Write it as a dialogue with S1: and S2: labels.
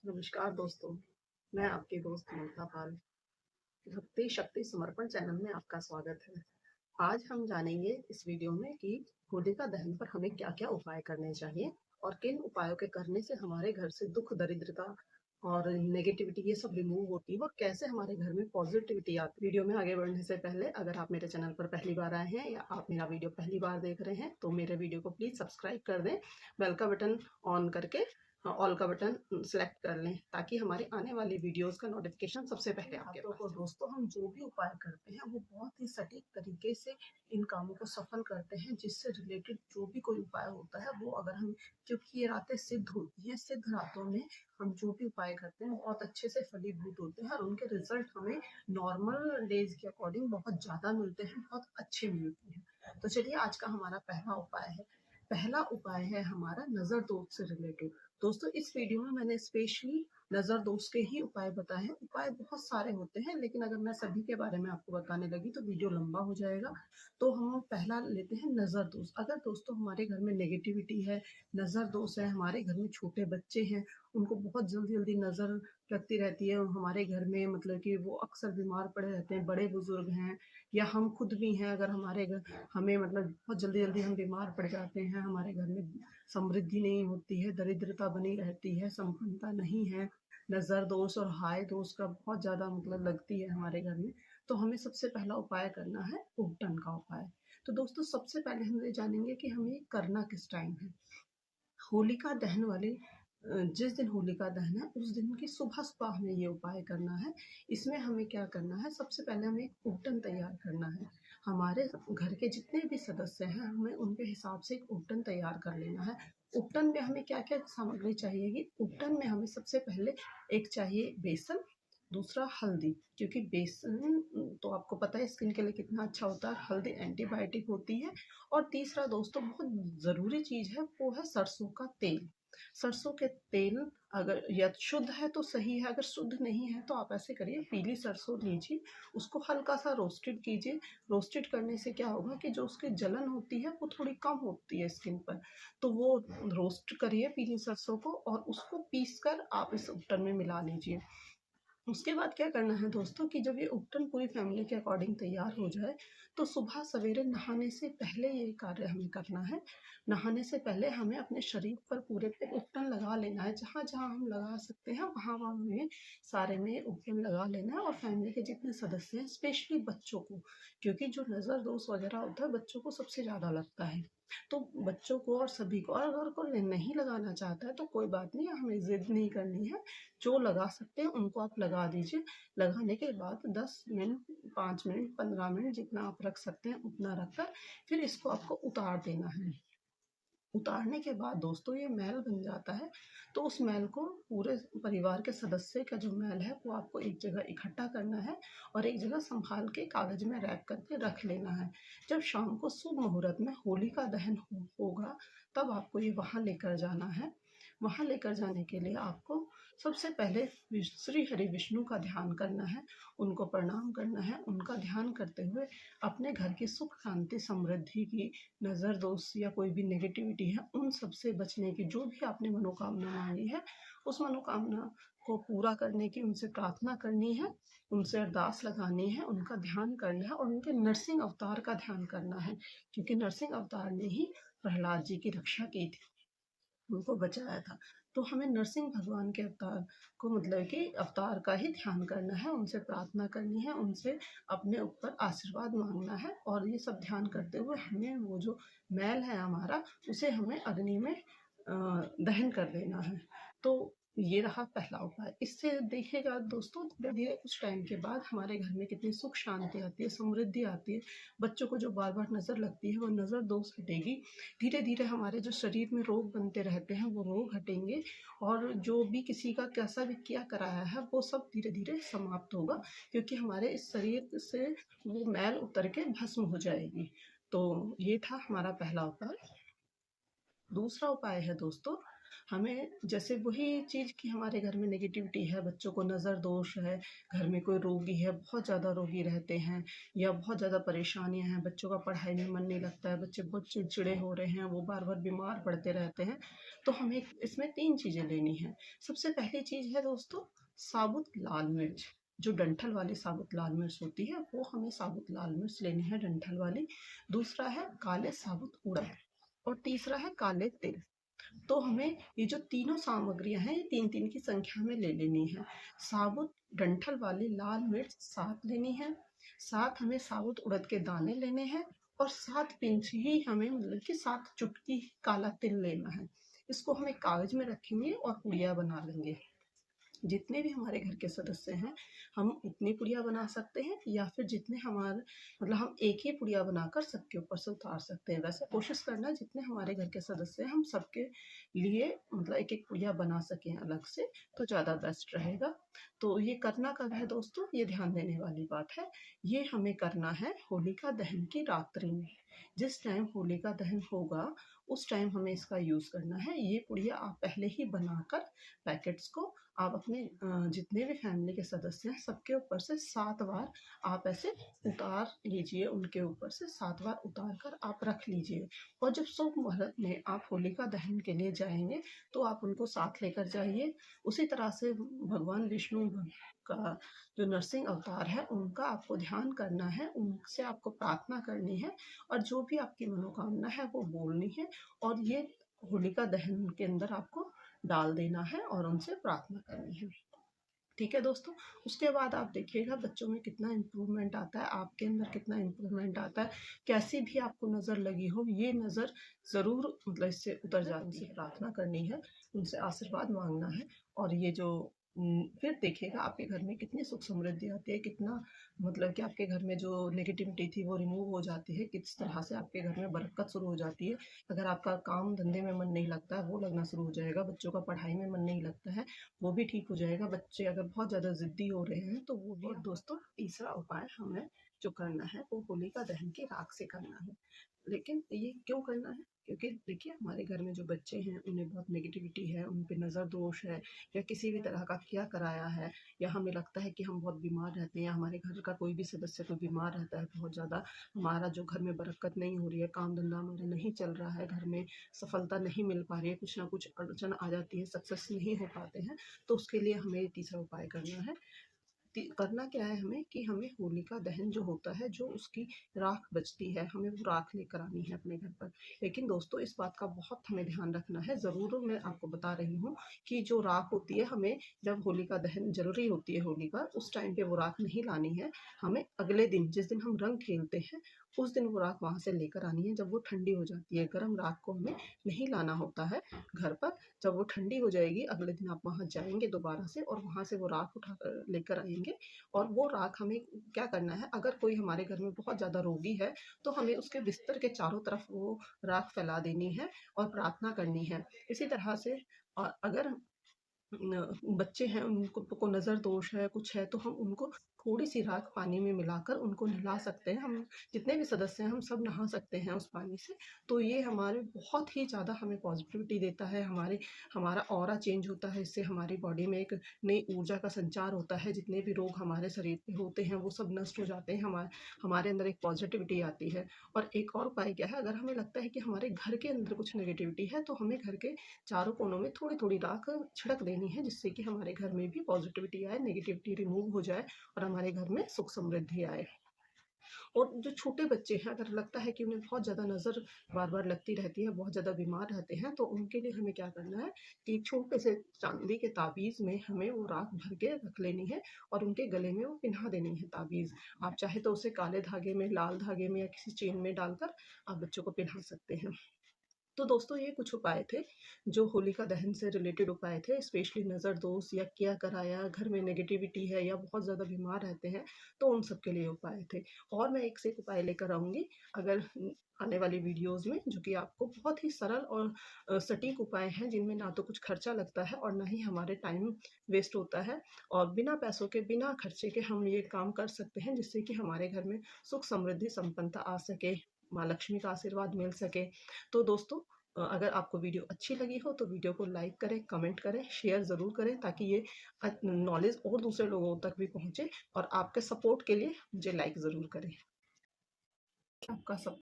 S1: नमस्कार दोस्तों, मैं आपकी दोस्त ममता पाल। भक्ति शक्ति समर्पण चैनल में आपका स्वागत है। आज हम जानेंगे इस वीडियो में कि होलिका दहन पर हमें क्या-क्या उपाय करने चाहिए और किन उपायों के करने से हमारे घर से दुख, दरिद्रता और नेगेटिविटी ये सब रिमूव होती है और कैसे हमारे घर में पॉजिटिविटी आती है। वीडियो में आगे बढ़ने से पहले अगर आप मेरे चैनल पर पहली बार आए हैं या आप मेरा वीडियो पहली बार देख रहे हैं तो मेरे वीडियो को प्लीज़ सब्सक्राइब कर दें, बेल का बटन ऑन करके ऑल का बटन सेलेक्ट कर लें ताकि हमारे आने वाली वीडियोस का नोटिफिकेशन सबसे पहले आपके पास हो। दोस्तों, हम जो भी उपाय करते हैं वो बहुत ही सटीक तरीके से इन कामों को सफल करते हैं, जिससे रिलेटेड जो भी कोई उपाय होता है वो अगर हम, क्योंकि ये रातें सिद्ध होती हैं, सिद्ध रातों में हम जो भी उपाय करते हैं बहुत अच्छे से फलीभूत होते हैं और उनके रिजल्ट हमें नॉर्मल डेज के अकॉर्डिंग बहुत ज़्यादा मिलते हैं, बहुत अच्छे मिलते हैं। तो चलिए, आज का हमारा पहला उपाय है हमारा नज़र दोष से रिलेटेड। दोस्तों, इस वीडियो में मैंने स्पेशली नज़र दोष के ही उपाय बताए हैं। उपाय बहुत सारे होते हैं, लेकिन अगर मैं सभी के बारे में आपको बताने लगी तो वीडियो लंबा हो जाएगा। तो हम पहला लेते हैं नज़र दोष। अगर दोस्तों हमारे घर में नेगेटिविटी है, नज़र दोष है, हमारे घर में छोटे बच्चे हैं, उनको बहुत जल्दी जल्दी नज़र लगती रहती है, हमारे घर में मतलब कि वो अक्सर बीमार पड़े रहते हैं, बड़े बुजुर्ग हैं या हम खुद भी हैं, अगर हमारे घर हमें मतलब बहुत जल्दी जल्दी हम बीमार पड़ जाते हैं, हमारे घर में समृद्धि नहीं होती है, दरिद्रता बनी रहती है, संपन्नता नहीं है, नज़र दोष और हाय दोष का बहुत ज़्यादा मतलब लगती है हमारे घर में, तो हमें सबसे पहला उपाय करना है उपटन का उपाय। तो दोस्तों, सबसे पहले हम ये जानेंगे कि हमें करना किस टाइम है। होलिका दहन वाले जिस दिन होलिका दहन है उस दिन की सुबह-सुबह हमें ये उपाय करना है। इसमें हमें क्या करना है, सबसे पहले हमें एक उपटन तैयार करना है। हमारे घर के जितने भी सदस्य हैं, हमें उनके हिसाब से एक उपटन तैयार कर लेना है। उपटन में हमें क्या-क्या सामग्री चाहिएगी? उपटन में हमें सबसे पहले एक चाहिए बेसन, दूसरा हल्दी, क्योंकि बेसन तो आपको पता है स्किन के लिए कितना अच्छा होता है, हल्दी एंटीबायोटिक होती है। और तीसरा दोस्तों बहुत ज़रूरी चीज़ है, वो है सरसों का तेल। सरसों के तेल अगर या शुद्ध है तो सही है, अगर शुद्ध नहीं है तो आप ऐसे करिए, पीली सरसों लीजिए, उसको हल्का सा रोस्टेड कीजिए। रोस्टेड करने से क्या होगा कि जो उसकी जलन होती है वो थोड़ी कम होती है स्किन पर, तो वो रोस्ट करिए पीली सरसों को और उसको पीस कर आप इस उपटन में मिला लीजिए। उसके बाद क्या करना है दोस्तों कि जब ये उपटन पूरी फैमिली के अकॉर्डिंग तैयार हो जाए, तो सुबह सवेरे नहाने से पहले ये कार्य हमें करना है। नहाने से पहले हमें अपने शरीर पर पूरे पे उपटन लगा लेना है, जहाँ-जहाँ हम लगा सकते हैं वहाँ-वहाँ हमें सारे में उपटन लगा लेना है और फैमिली के जितने सदस्य हैं, स्पेशली बच्चों को, क्योंकि जो नज़र दोष वगैरह होता है बच्चों को सबसे ज़्यादा लगता है। तो बच्चों को और सभी को, और अगर कोई नहीं लगाना चाहता है तो कोई बात नहीं, हमें ज़िद नहीं करनी है। जो लगा सकते हैं उनको आप लगा दीजिए। लगाने के बाद 10 मिनट, 5 मिनट, 15 मिनट जितना आप रख सकते हैं उतना रखकर फिर इसको आपको उतार देना है। उतारने के बाद दोस्तों ये मैल बन जाता है, तो उस मैल को पूरे परिवार के सदस्य का जो मैल है वो आपको एक जगह इकट्ठा करना है और एक जगह संभाल के कागज में रैप करके रख लेना है। जब शाम को शुभ मुहूर्त में होलिका दहन होगा, तब आपको ये वहाँ लेकर जाना है। वहाँ लेकर जाने के लिए आपको सबसे पहले श्री हरि विष्णु का ध्यान करना है, उनको प्रणाम करना है, उनका ध्यान करते हुए अपने घर की सुख शांति समृद्धि की, नज़र दोष या कोई भी नेगेटिविटी है उन सब से बचने की, जो भी आपने मनोकामना मांगी है उस मनोकामना को पूरा करने की उनसे प्रार्थना करनी है, उनसे अरदास लगानी है, उनका ध्यान करना है और उनके नरसिंह अवतार का ध्यान करना है, क्योंकि नरसिंह अवतार ने ही प्रहलाद जी की रक्षा की थी, उनको बचाया था। तो हमें नरसिंह भगवान के अवतार को मतलब कि अवतार का ही ध्यान करना है, उनसे प्रार्थना करनी है, उनसे अपने ऊपर आशीर्वाद मांगना है और ये सब ध्यान करते हुए हमें वो जो मैल है हमारा उसे हमें अग्नि में दहन कर देना है। तो ये रहा पहला उपाय। इससे देखिएगा दोस्तों, धीरे-धीरे कुछ टाइम के बाद हमारे घर में कितनी सुख शांति आती है, समृद्धि आती है। बच्चों को जो बार-बार नज़र लगती है वो नज़र दोष हटेगी। धीरे-धीरे हमारे जो शरीर में रोग बनते रहते हैं वो रोग हटेंगे और जो भी किसी का कैसा भी किया कराया है वो सब धीरे-धीरे समाप्त होगा, क्योंकि हमारे इस शरीर से वो मैल उतर के भस्म हो जाएगी। तो ये था हमारा पहला उपाय। दूसरा उपाय है दोस्तों, हमें जैसे वही चीज़ कि हमारे घर में नेगेटिविटी है, बच्चों को नज़र दोष है, घर में कोई रोगी है, बहुत ज़्यादा रोगी रहते हैं या बहुत ज़्यादा परेशानियाँ हैं, बच्चों का पढ़ाई में मन नहीं लगता है, बच्चे बहुत चिड़चिड़े हो रहे हैं, वो बार-बार बीमार पड़ते रहते हैं, तो हमें इसमें 3 चीज़ें लेनी हैं। सबसे पहली चीज़ है दोस्तों, साबुत लाल मिर्च। जो डंठल वाली साबुत लाल मिर्च होती है, वो हमें साबुत लाल मिर्च लेनी है डंठल वाली। दूसरा है काले साबुत उड़द और तीसरा है काले तिल। तो हमें ये जो तीनों सामग्रियां हैं, ये 3-3 की संख्या में ले लेनी है। साबुत डंठल वाली लाल मिर्च 7 लेनी है, साथ हमें साबुत उड़द के दाने लेने हैं और 7 पिंच ही हमें मतलब कि 7 चुटकी काला तिल लेना है। इसको हम एक कागज में रखेंगे और पुड़िया बना लेंगे। जितने भी हमारे घर के सदस्य हैं, हम उतनी पुड़िया बना सकते हैं या फिर जितने हमारे मतलब हम एक ही पुड़िया बनाकर सबके ऊपर से उतार सकते हैं। वैसे कोशिश करना जितने हमारे घर के सदस्य हैं, हम सबके लिए मतलब एक-एक पुड़िया बना सकें अलग से, तो ज़्यादा बेस्ट रहेगा। तो ये करना कब है दोस्तों? ये ध्यान देने वाली बात है। ये हमें करना है होलिका दहन की रात्रि में। जिस टाइम होलिका दहन होगा, उस टाइम हमें इसका यूज़ करना है। ये पुड़िया आप पहले ही बनाकर पैकेट्स को आप अपने जितने भी फैमिली के सदस्य हैं सबके ऊपर से 7 बार आप ऐसे उतार लीजिए, उनके ऊपर से 7 बार उतार कर आप रख लीजिए। और जब शुभ मुहूर्त में आप होलिका दहन के लिए जाएंगे तो आप उनको साथ लेकर जाइए। उसी तरह से भगवान विष्णु का जो नरसिंह अवतार है उनका आपको ध्यान करना है, उनसे आपको प्रार्थना करनी है और जो भी आपकी मनोकामना है वो बोलनी है और ये होलिका दहन के अंदर आपको डाल देना है और उनसे प्रार्थना करनी है। ठीक है दोस्तों, उसके बाद आप देखिएगा बच्चों में कितना इम्प्रूवमेंट आता है, आपके अंदर कितना इम्प्रूवमेंट आता है। कैसी भी आपको नज़र लगी हो, ये नज़र ज़रूर मतलब इससे उतर जाती है। उनसे प्रार्थना करनी है, उनसे आशीर्वाद मांगना है और ये जो फिर देखिएगा आपके घर में कितनी सुख समृद्धि आती है, कितना मतलब कि आपके घर में जो नेगेटिविटी थी वो रिमूव हो जाती है, किस तरह से आपके घर में बरकत शुरू हो जाती है। अगर आपका काम धंधे में मन नहीं लगता है, वो लगना शुरू हो जाएगा, बच्चों का पढ़ाई में मन नहीं लगता है, वो भी ठीक हो जाएगा। बच्चे अगर बहुत ज़्यादा ज़िद्दी हो रहे हैं तो वो भी। और दोस्तों तीसरा उपाय हमें जो करना है वो होलिका दहन की राख से करना है। लेकिन ये क्यों करना है? क्योंकि देखिए हमारे घर में जो बच्चे हैं उन्हें बहुत नेगेटिविटी है, उन पे नज़र दोष है या किसी भी तरह का किया कराया है या हमें लगता है कि हम बहुत बीमार रहते हैं या हमारे घर का कोई भी सदस्य कोई बीमार रहता है बहुत ज़्यादा, हमारा जो घर में बरकत नहीं हो रही है, काम धंधा हमारा नहीं चल रहा है, घर में सफलता नहीं मिल पा रही है, कुछ ना कुछ अड़चन आ जाती है, सक्सेस नहीं हो पाते हैं, तो उसके लिए हमें तीसरा उपाय करना है। करना क्या है हमें कि हमें होलिका दहन जो होता है, जो उसकी राख बचती है, हमें वो राख लेकर आनी है अपने घर पर। लेकिन दोस्तों इस बात का बहुत हमें ध्यान रखना है, ज़रूर मैं आपको बता रही हूँ कि जो राख होती है हमें जब होलिका दहन जल रही होती है होलिका, उस टाइम पे वो राख नहीं लानी है। हमें अगले दिन जिस दिन हम रंग खेलते हैं, उस दिन वो राख वहाँ से लेकर आनी है जब वो ठंडी हो जाती है। गर्म राख को हमें नहीं लाना होता है घर पर। जब वो ठंडी हो जाएगी अगले दिन आप वहाँ जाएँगे दोबारा से और वहाँ से वो राख उठा कर लेकर आएँगे और वो राख हमें क्या करना है, अगर कोई हमारे घर में बहुत ज़्यादा रोगी है, तो हमें उसके बिस्तर के चारों तरफ वो राख फैला देनी है और प्रार्थना करनी है। इसी तरह से अगर बच्चे हैं उनको को नज़र दोष है, कुछ है तो हम उनको थोड़ी-सी राख पानी में मिलाकर उनको नहला सकते हैं। हम जितने भी सदस्य हैं हम सब नहा सकते हैं उस पानी से। तो ये हमारे बहुत ही ज़्यादा हमें पॉज़िटिविटी देता है, हमारा ऑरा चेंज होता है, इससे हमारी बॉडी में एक नई ऊर्जा का संचार होता है। जितने भी रोग हमारे शरीर पे होते हैं वो सब नष्ट हो जाते हैं। हमारे अंदर एक पॉज़िटिविटी आती है। और एक और उपाय क्या है, अगर हमें लगता है कि हमारे घर के अंदर कुछ नेगेटिविटी है तो हमें घर के चारों कोनों में थोड़ी-थोड़ी राख छिड़क देनी है जिससे कि हमारे घर में भी पॉजिटिविटी आए, नेगेटिविटी रिमूव हो जाए और हमारे घर में सुख समृद्धि आए। और जो छोटे बच्चे हैं अगर लगता है कि उन्हें बहुत ज़्यादा नज़र बार-बार लगती रहती है, बहुत ज़्यादा बीमार रहते हैं, तो उनके लिए हमें क्या करना है कि छोटे से चांदी के ताबीज़ में हमें वो राख भर के रख लेनी है और उनके गले में वो पिन्हा देनी है ताबीज़। आप चाहे तो उसे काले धागे में, लाल धागे में या किसी चेन में डालकर आप बच्चों को पिन्हा सकते हैं। तो दोस्तों ये कुछ उपाय थे जो होलिका दहन से रिलेटेड उपाय थे, स्पेशली नज़र दोष या किया कराया, घर में नेगेटिविटी है या बहुत ज़्यादा बीमार रहते हैं तो उन सब के लिए उपाय थे। और मैं एक से एक उपाय लेकर आऊँगी अगर आने वाली वीडियोज़ में जो कि आपको बहुत ही सरल और सटीक उपाय हैं जिनमें ना तो कुछ खर्चा लगता है और ना ही हमारे टाइम वेस्ट होता है और बिना पैसों के, बिना खर्चे के हम ये काम कर सकते हैं जिससे कि हमारे घर में सुख समृद्धि संपन्नता आ सके, माँ लक्ष्मी का आशीर्वाद मिल सके। तो दोस्तों अगर आपको वीडियो अच्छी लगी हो तो वीडियो को लाइक करें, कमेंट करें, शेयर ज़रूर करें ताकि ये नॉलेज और दूसरे लोगों तक भी पहुँचे। और आपके सपोर्ट के लिए मुझे लाइक ज़रूर करें। आपका सब